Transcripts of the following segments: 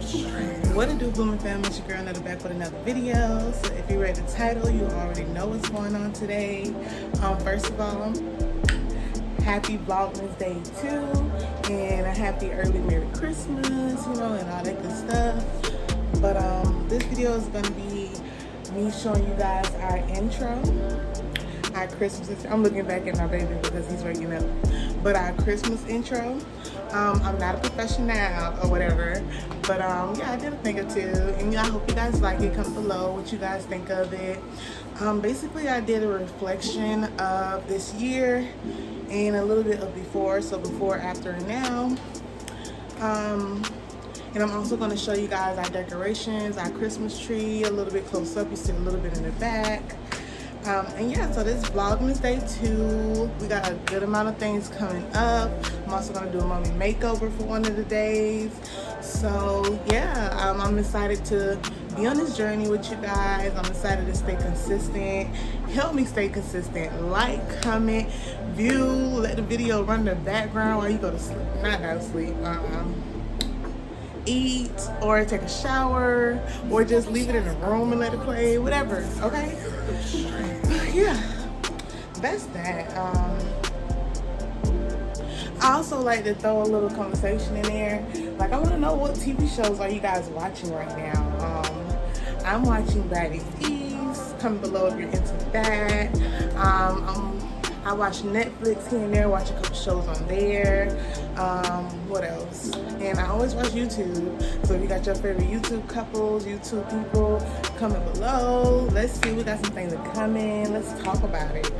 What it do, Blooming family? It's your girl Netta back with another video. So if you read the title, you already know what's going on today. First of all, happy Vlogmas Day 2 and a happy early Merry Christmas, you know, and all that good stuff. But this video is gonna be me showing you guys our intro, our Christmas intro. I'm looking back at my baby because he's waking up. But our Christmas intro, I'm not a professional or whatever, but yeah, I did a thing or two, and I hope you guys like it. Comment below what you guys think of it. Basically, I did a reflection of this year and a little bit of before, so before, after, and now. And I'm also going to show you guys our decorations, our Christmas tree, a little bit close up. You see a little bit in the back. And yeah, so this Vlogmas Day 2. We got a good amount of things coming up. I'm also going to do a mommy makeover for one of the days. So yeah, I'm excited to be on this journey with you guys. I'm excited to stay consistent. Help me stay consistent. Like, comment, view, let the video run in the background while you go to sleep. Not go to sleep. Eat or take a shower or just leave it in the room and let it play, whatever. Okay. Yeah, that's that. I also like to throw a little conversation in there. Like, I want to know what TV shows are you guys watching right now. I'm watching Baddies East. Comment below if you're into that. I watch Netflix here and there, watch a couple shows on there. What else? And I always watch YouTube. So if you got your favorite YouTube couples, YouTube people, comment below. Let's see, we got some things to come in. Let's talk about it.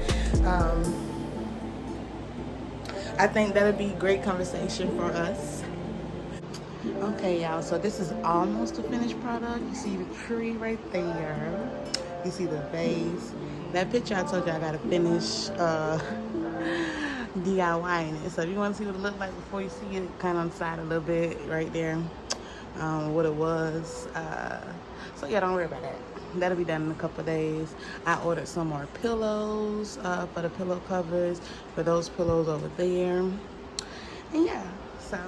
I think that'll be great conversation for us. Okay, y'all, so this is almost a finished product. You see the tree right there. You see the vase. That picture I told you I gotta finish DIYing it. So if you want to see what it looked like before you see it, kind of on the side a little bit right there, what it was. So yeah, don't worry about that. That'll be done in a couple of days. I ordered some more pillows for the pillow covers for those pillows over there. And yeah, so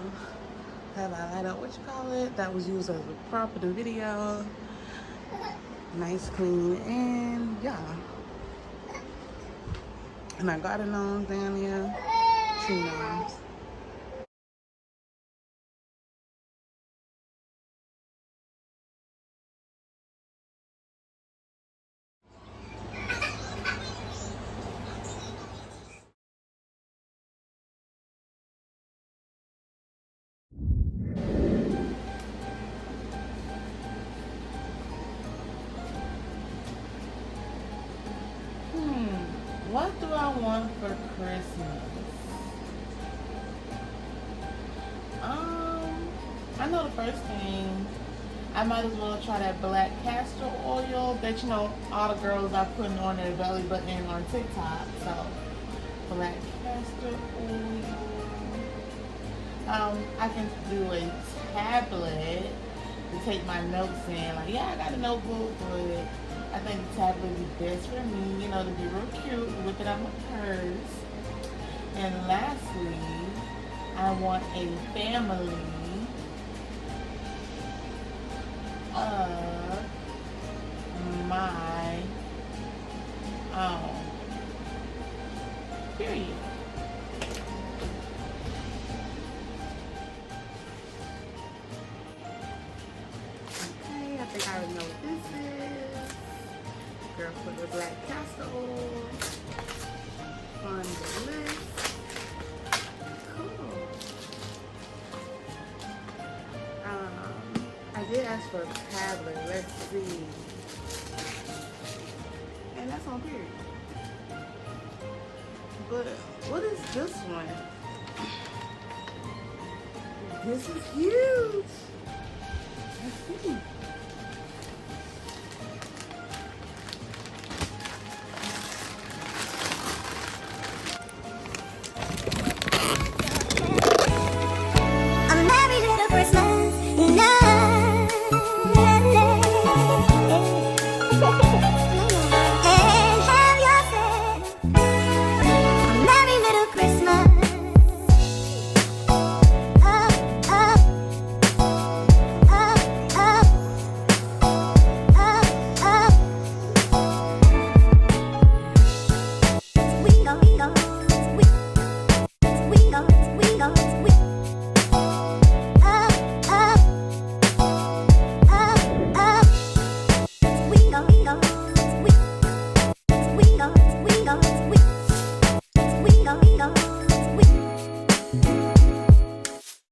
have I light up, what you call it, that was used as a prop in the video. Nice, clean, and yeah. And I got it on down here. Tree gnomes. What do I want for Christmas? I know the first thing, I might as well try that black castor oil that, you know, all the girls are putting on their belly button on TikTok. So, black castor oil. I can do a tablet to take my notes in. Like, yeah, I got a notebook, but I think the tablet would be best for me, you know, to be real cute, whip it out my purse. And lastly, I want a family of my own. Period. Okay, I think I already know what this is. Girl put the black castor oil on the list. Cool. I did ask for a tablet. Let's see. And that's on period. But what is this one? This is huge.